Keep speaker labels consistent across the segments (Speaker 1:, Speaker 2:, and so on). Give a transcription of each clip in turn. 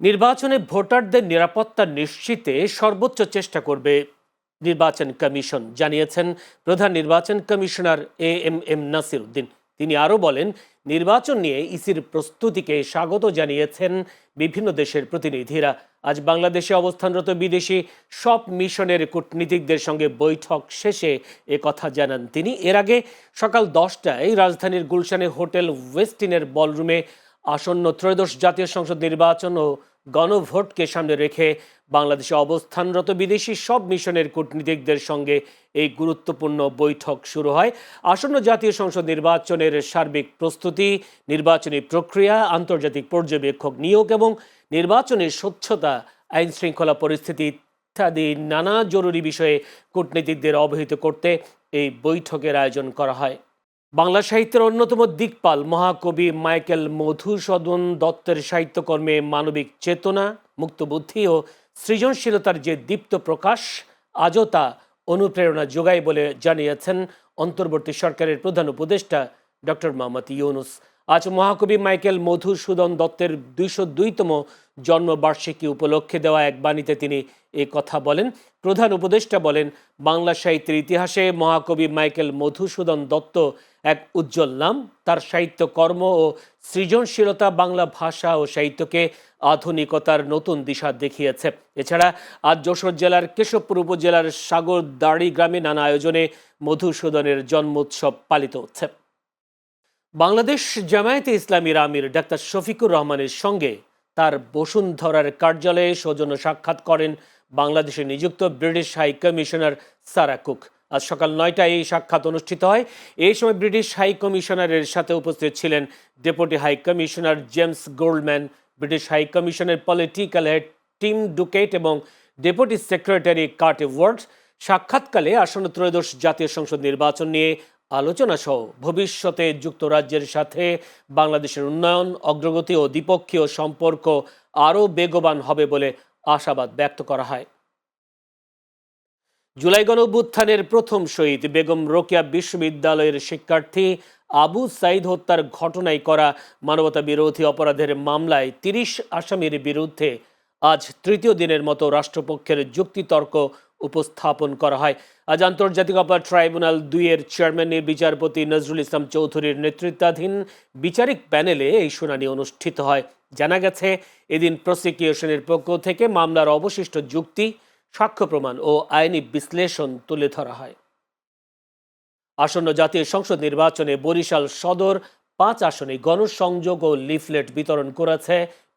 Speaker 1: নির্বাচনে ভোটারদের নিরাপত্তা নিশ্চিতে সর্বোচ্চ চেষ্টা করবে নির্বাচন কমিশন, জানিয়েছেন প্রধান নির্বাচন কমিশনার এম নাসির উদ্দিন। তিনি আরও বলেন, নির্বাচন নিয়ে ইসির প্রস্তুতিকে স্বাগত জানিয়েছেন বিভিন্ন দেশের প্রতিনিধিরা। আজ বাংলাদেশে অবস্থানরত বিদেশি সব মিশনের কূটনীতিকদের সঙ্গে বৈঠক শেষে কথা জানান তিনি। এর আগে সকাল 10টায় রাজধানীর গুলশানে হোটেল ওয়েস্টিনের বলরুমে আসন্ন ত্রয়োদশ জাতীয় সংসদ নির্বাচন ও গণভোটকে সামনে রেখে বাংলাদেশে অবস্থানরত বিদেশি সব মিশনের কূটনীতিকদের সঙ্গে এই গুরুত্বপূর্ণ বৈঠক শুরু হয়। আসন্ন জাতীয় সংসদ নির্বাচনের সার্বিক প্রস্তুতি, নির্বাচনী প্রক্রিয়া, আন্তর্জাতিক পর্যবেক্ষক নিয়োগ এবং নির্বাচনের স্বচ্ছতা, আইন শৃঙ্খলা পরিস্থিতি ইত্যাদি নানা জরুরি বিষয়ে কূটনীতিকদের অবহিত করতে এই বৈঠকের আয়োজন করা হয়। বাংলা সাহিত্যের অন্যতম দিকপাল মহাকবি মাইকেল মধুসূদন দত্তের সাহিত্যকর্মে মানবিক চেতনা, মুক্তবুদ্ধি ও সৃজনশীলতার যে দীপ্ত প্রকাশ আজও তা অনুপ্রেরণা যোগায় বলে জানিয়েছেন অন্তর্বর্তী সরকারের প্রধান উপদেষ্টা ডক্টর মোহাম্মদ ইউনূস। আজ মহাকবি মাইকেল মধুসূদন দত্তের 202তম জন্মবার্ষিকী উপলক্ষে দেওয়া এক বাণীতে তিনি এই কথা বলেন। প্রধান উপদেষ্টা বলেন, বাংলা সাহিত্যের ইতিহাসে মহাকবি মাইকেল মধুসূদন দত্ত এক উজ্জ্বল নাম। তার সাহিত্যকর্ম ও সৃজনশীলতা বাংলা ভাষা ও সাহিত্যকে আধুনিকতার নতুন দিশা দেখিয়েছে। এছাড়া আজ যশোর জেলার কেশবপুর উপজেলার সাগরদাড়ি গ্রামে নানা আয়োজনে মধুসূদনের জন্মোৎসব পালিত হচ্ছে। বাংলাদেশ জামায়াতে ইসলামীর আমির ডাক্তার শফিকুর রহমানের সঙ্গে তার বসুন্ধরার কার্যালয়ে সৌজন্য সাক্ষাৎ করেন বাংলাদেশে নিযুক্ত British high commissioner Sara Cook. আজ সকাল 9টায় এই সাক্ষাৎ অনুষ্ঠিত হয়। এই সময় ব্রিটিশ হাই কমিশনারের সাথে উপস্থিত ছিলেন deputy high commissioner James Goldman, British high কমিশনের পলিটিক্যাল হেড টিম ডুকেট এবং ডেপুটি সেক্রেটারি কার্টি ওয়ার্ড। সাক্ষাৎকালে আসন্ন ত্রয়োদশ জাতীয় সংসদ নির্বাচন নিয়ে আলোচনা সহ ভবিষ্যতে যুক্তরাজ্যের সাথে বাংলাদেশের উন্নয়ন, অগ্রগতি ও দ্বিপক্ষীয় সম্পর্ক আরও বেগবান হবে বলে আশাবাদ ব্যক্ত করা হয়। জুলাই গণঅভ্যুত্থানের প্রথম শহীদ বেগম রোকেয়া বিশ্ববিদ্যালয়ের শিক্ষার্থী আবু সাইদ হত্যার ঘটনায় করা মানবতা বিরোধী অপরাধের মামলায় 30 আসামির বিরুদ্ধে আজ তৃতীয় দিনের মতো রাষ্ট্রপক্ষের যুক্তিতর্ক উপস্থাপন করা হয়। আজ আন্তর্জাতিক অপরাধ ট্রাইব্যুনাল 2-এর চেয়ারম্যান বিচারপতি নজরুল ইসলাম চৌধুরীর নেতৃত্বাধীন বিচারিক প্যানেলে এই শুনানি অনুষ্ঠিত হয়। জানা গেছে, এদিন প্রসিকিউশনের পক্ষ থেকে মামলার অবশিষ্ট যুক্তি, সাক্ষ্য প্রমাণ ও আইনি বিশ্লেষণ তুলে ধরা হয়। আসন্ন জাতীয় সংসদ নির্বাচনে বরিশাল সদর 5 আসনে গণসংযোগ ও লিফলেট বিতরণ করেছে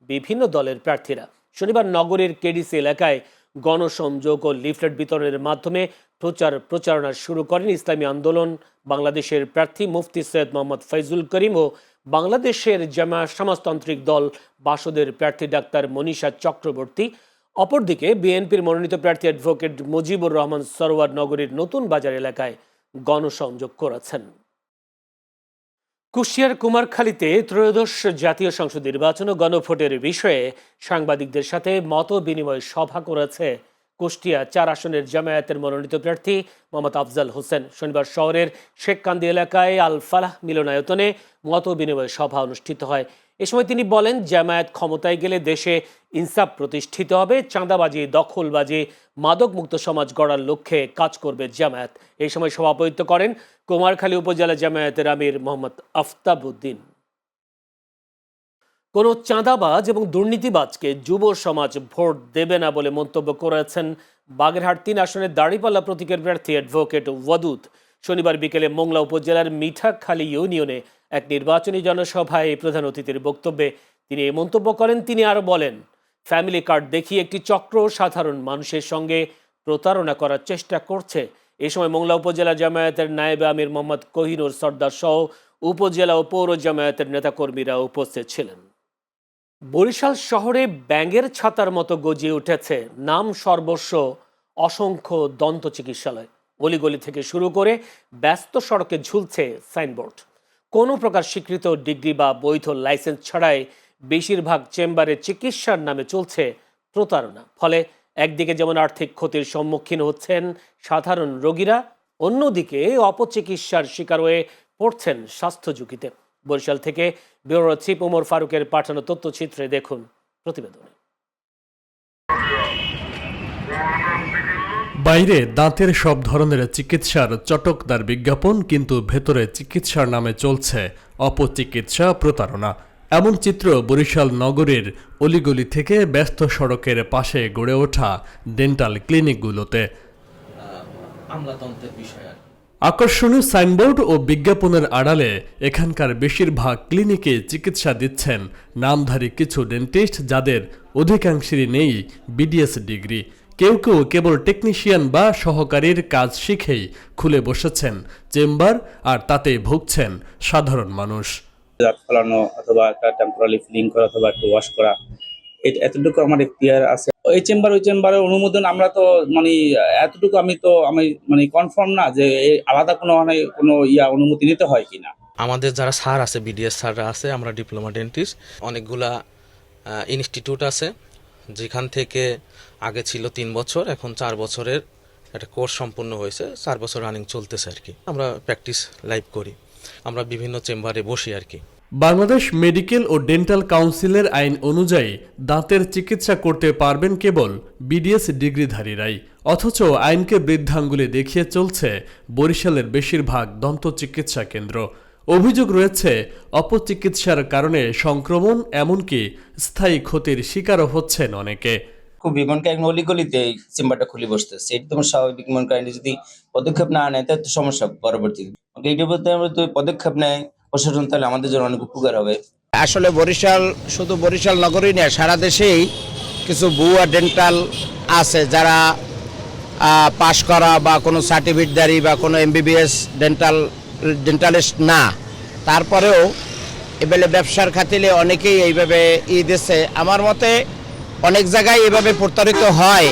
Speaker 1: বিভিন্ন দলের প্রার্থীরা। শনিবার নগরীর কেডিসি এলাকায় গণসংযোগ ও লিফলেট বিতরণের মাধ্যমে প্রচারণা শুরু করেন ইসলামী আন্দোলন বাংলাদেশের প্রার্থী মুফতি সৈয়দ মোহাম্মদ ফয়জুল করিম ও বাংলাদেশের জামায়াত সমাজতান্ত্রিক দল বাসদের প্রার্থী ডাক্তার মনীষা চক্রবর্তী। অপরদিকে বিএনপির মনোনীত প্রার্থী অ্যাডভোকেট মুজিবুর রহমান সরোয়ার নগরীর নতুন বাজার এলাকায় গণসংযোগ করেছেন। কুষ্টিয়ার কুমারখালীতে ত্রয়োদশ জাতীয় সংসদ নির্বাচন ও গণভোটের বিষয়ে সাংবাদিকদের সাথে মত বিনিময় সভা করেছে কুষ্টিয়া 4 আসনের জামায়াতের মনোনীত প্রার্থী মোহাম্মদ আফজাল হোসেন। শনিবার শহরের শেখকান্দি এলাকায় আল ফালাহ মিলনায়তনে মত বিনিময় সভা অনুষ্ঠিত হয়। এ সময় তিনি বলেন, জামায়াত ক্ষমতায় গেলে দেশে ইনসাফ প্রতিষ্ঠিত হবে, চাঁদাবাজি, দখলবাজি, মাদকমুক্ত সমাজ গড়ার লক্ষ্যে কাজ করবে জামায়াত। এই সময় সভাপতিত্ব করেন কুমারখালী উপজেলা জামায়াতের আমির মোহাম্মদ আফতাব উদ্দিন। কোনো চাঁদাবাজ এবং দুর্নীতিবাজকে যুব সমাজ ভোট দেবে না বলে মন্তব্য করেছেন বাগেরহাট 3 আসনের দাঁড়িপাল্লা প্রতীকের প্রার্থী অ্যাডভোকেট ওয়াদুদ। শনিবার বিকেলে মোংলা উপজেলার মিঠাখালী ইউনিয়নে এক নির্বাচনী জনসভায় প্রধান অতিথির বক্তব্যে তিনি এই মন্তব্য করেন। তিনি আরও বলেন, ফ্যামিলি কার্ড দেখিয়ে একটি চক্র সাধারণ মানুষের সঙ্গে প্রতারণা করার চেষ্টা করছে। এ সময় মোংলা উপজেলা জামায়াতের নায়েবে আমির মোহাম্মদ কোহিনুর সর্দার সহ উপজেলা ও পৌর জামায়াতের নেতাকর্মীরা উপস্থিত ছিলেন। বরিশাল শহরে ব্যাঙের ছাতার মতো গজিয়ে উঠেছে নাম সর্বস্ব অসংখ্য দন্ত চিকিৎসালয়। অলিগলি থেকে শুরু করে ব্যস্ত সড়কে ঝুলছে সাইনবোর্ড। কোনো প্রকার স্বীকৃত ডিগ্রি বা বৈধ লাইসেন্স ছাড়াই বেশিরভাগ চেম্বারে চিকিৎসার নামে চলছে প্রতারণা। ফলে একদিকে যেমন আর্থিক ক্ষতির সম্মুখীন হচ্ছেন সাধারণ রোগীরা, অন্যদিকে অপচিকিৎসার শিকার হয়ে পড়ছেন স্বাস্থ্য ঝুঁকিতে। বরিশাল থেকে ব্যুরো চিফ ওমর ফারুকের পাঠানো তথ্যচিত্রে দেখুন প্রতিবেদনে।
Speaker 2: বাইরে দাঁতের সব ধরনের চিকিৎসার চটকদার বিজ্ঞাপন, কিন্তু ভেতরে চিকিৎসার নামে চলছে অপচিকিৎসা, প্রতারণা। এমন চিত্র বরিশাল নগরীর অলিগলি থেকে ব্যস্ত সড়কের পাশে গড়ে ওঠা ডেন্টাল ক্লিনিকগুলোতে। আকর্ষণীয় সাইনবোর্ড ও বিজ্ঞাপনের আড়ালে এখানকার বেশিরভাগ ক্লিনিকে চিকিৎসা দিচ্ছেন নামধারী কিছু ডেন্টিস্ট, যাদের অধিকাংশেরই নেই বিডিএস ডিগ্রি। কেউ কেউ কেবল টেকনিশিয়ান বা সহকারীর কাজ শিখেই খুলে বসেছেন চেম্বার, আর তাতেই ভুগছেন সাধারণ মানুষ।
Speaker 3: দাঁত ফলানো অথবা একটা টেম্পোরারি ফিলিং করা অথবা একটু ওয়াশ করা, এতটুকু আমার এখতিয়ার আছে। ওই চেম্বারের অনুমোদন আমরা তো এতটুকু আমি মানে কনফার্ম না যে আলাদা কোনো অনুমতি নিতে হয় কিনা।
Speaker 4: আমাদের যারা স্যার আছে, বিডিএস স্যাররা আছে, আমরা ডিপ্লোমা ডেন্টিস্ট, অনেকগুলা ইনস্টিটিউট আছে যেখান থেকে আগে ছিল 3 বছর, এখন 4 বছরের একটা কোর্স সম্পূর্ণ হয়েছে, 4 বছর রানিং চলতেছে আর কি। আমরা প্র্যাকটিস লাইভ করি, আমরা বিভিন্ন চেম্বারে বসি আর কি।
Speaker 2: বাংলাদেশ মেডিকেল ও ডেন্টাল কাউন্সিলের আইন অনুযায়ী দাঁতের চিকিৎসা করতে পারবেন কেবল বিডিএস ডিগ্রিধারীরাই, অথচ আইনকে বৃদ্ধাঙ্গুলে দেখিয়ে চলছে বরিশালের বেশিরভাগ দন্ত চিকিৎসা কেন্দ্র। অভিযোগ রয়েছে অপচিকিৎসার কারণে সংক্রমণ, এমনকি স্থায়ী ক্ষতির শিকারও হচ্ছেন অনেকে।
Speaker 5: খুব মনকারী অলিগলিতে এই চেম্বারটা খুলে বসতেছে, এটা তোমার স্বাভাবিক। মনকারী যদি পদক্ষেপ না নেয় তাহলে তো সমস্যা পরবর্তীতে। এইটার প্রতি পদক্ষেপ নেয় প্রশাসন, তাহলে আমাদের জন্য অনেক উপকার হবে।
Speaker 6: আসলে বরিশাল, শুধু বরিশাল নগরী নয়, সারা দেশেই কিছু ভুয়া ডেন্টাল আছে, যারা পাশ করা বা কোনো সার্টিফিকেটধারী বা কোনো এমবিবিএস ডেন্টালিস্ট না, তারপরেও এবেলে ব্যবসার খাতিরে অনেকেই এইভাবে দিচ্ছে। আমার মতে অনেক জায়গায় এভাবে প্রতারিত হয়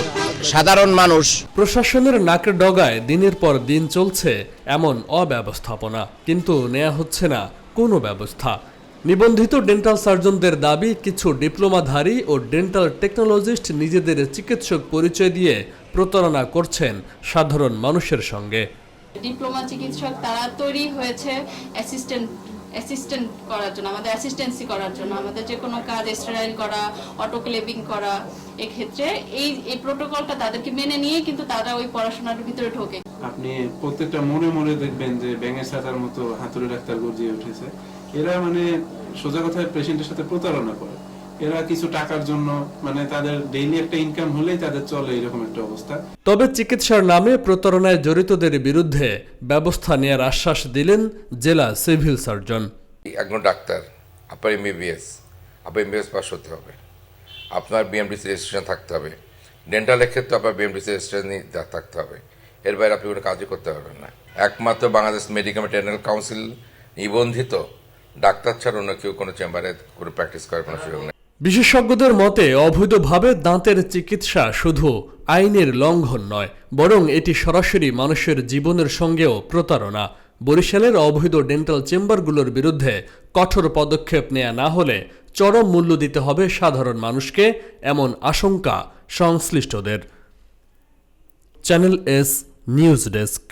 Speaker 6: সাধারণ মানুষ।
Speaker 2: প্রশাসনের নাকের ডগায় দিনের পর দিন চলছে এমন অব্যবস্থাপনা, কিন্তু নেওয়া হচ্ছে না কোনো ব্যবস্থা। নিবন্ধিত ডেন্টাল সার্জনদের দাবি, কিছু ডিপ্লোমাধারী ও ডেন্টাল টেকনোলজিস্ট নিজেদের চিকিৎসক পরিচয় দিয়ে প্রতারণা করছেন সাধারণ মানুষের সঙ্গে।
Speaker 7: ডিপ্লোমা চিকিৎসক তারা তৈরি হয়েছে অ্যাসিস্ট্যান্ট করার জন্য, আমাদের অ্যাসিস্ট্যান্সি করার জন্য, আমাদের যে কোনো কাজ স্টেরাইল করা, অটোক্লেভিং করা, এক্ষেত্রে এই প্রোটোকলটা তাদেরকে মেনে নিয়ে কিন্তু তারা ওই পড়াশোনার ভিতরে ঢোকে।
Speaker 8: আপনি প্রত্যেকটা মোড়ে দেখবেন যে ব্যাঙের ছাতার মতো হাতুড়ি ডাক্তার গর্জিয়ে উঠেছে। এরা সোজা কথায় পেশেন্টের সাথে প্রতারণা করে। এরা কিছু টাকার জন্য তাদের ডেইলি একটা ইনকাম হলেই তাদের চলে, এরকম একটা অবস্থা।
Speaker 2: তবে চিকিৎসার নামে প্রতারণায় জড়িতদের বিরুদ্ধে ব্যবস্থা নেওয়ার আশ্বাস দিলেন জেলা সিভিল সার্জন।
Speaker 9: একজন ডাক্তার, আপনার এমবিবিএস পাস হতে হবে, আপনার বিএমডিসি রেজিস্ট্রেশন থাকতে হবে, ডেন্টালের ক্ষেত্রে আপনার বিএমডিসি রেজিস্ট্রেশন থাকতে হবে। এর বাইরে আপনি কোনো কাজই করতে পারবেন না। একমাত্র বাংলাদেশ মেডিকেল ডেন্টাল কাউন্সিল নিবন্ধিত ডাক্তার ছাড়া অন্য কেউ কোনো চেম্বারে কোনো প্র্যাকটিস করার কোনো সুযোগ নেই।
Speaker 2: বিশেষজ্ঞদের মতে অবৈধভাবে দাঁতের চিকিৎসা শুধু আইনের লঙ্ঘন নয়, বরং এটি সরাসরি মানুষের জীবনের সঙ্গেও প্রতারণা। বরিশালের অবৈধ ডেন্টাল চেম্বারগুলোর বিরুদ্ধে কঠোর পদক্ষেপ নেওয়া না হলে চরম মূল্য দিতে হবে সাধারণ মানুষকে, এমন আশঙ্কা সংশ্লিষ্টদের। Channel S news desk.